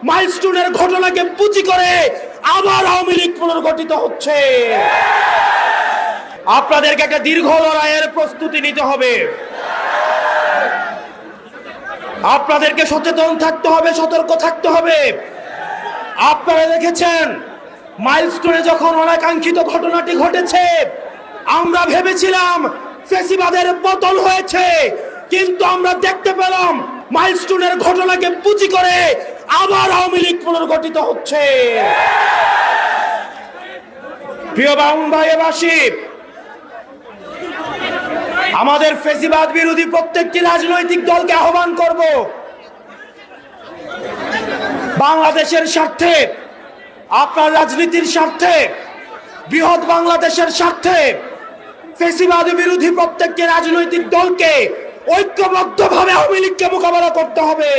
মাইলস্টোনের ঘটনাকে পুঁজি করে আবার আওয়ামী লীগ পুনর্গঠিত হচ্ছে। আপনাদেরকে একটা দীর্ঘ লড়াইয়ের প্রস্তুতি নিতে হবে। আপনাদেরকে সচেতন থাকতে হবে, সতর্ক থাকতে হবে। আপনারা দেখেছেন মাইলস্টোনে যখন অনাকাঙ্ক্ষিত ঘটনাটি ঘটেছে, আমরা ভেবেছিলাম ফ্যাসিবাদের পতন হয়েছে, কিন্তু আমরা দেখতে পেলাম মাইলস্টোনের ঘটনাকে পুঁজি করে আবার আওয়ামী লীগ পুনর্গঠিত হচ্ছে। প্রিয় বাংলাবাসী, আমাদের ফ্যাসিবাদ বিরোধী প্রত্যেকটি রাজনৈতিক দলকে আহ্বান করব, বাংলাদেশের স্বার্থে, আপনার রাজনীতির স্বার্থে, বৃহৎ বাংলাদেশের স্বার্থে ফ্যাসিবাদ বিরোধী প্রত্যেকটি রাজনৈতিক দলকে ঐক্যবদ্ধভাবে আওয়ামী লীগকে মোকাবেলা করতে হবে।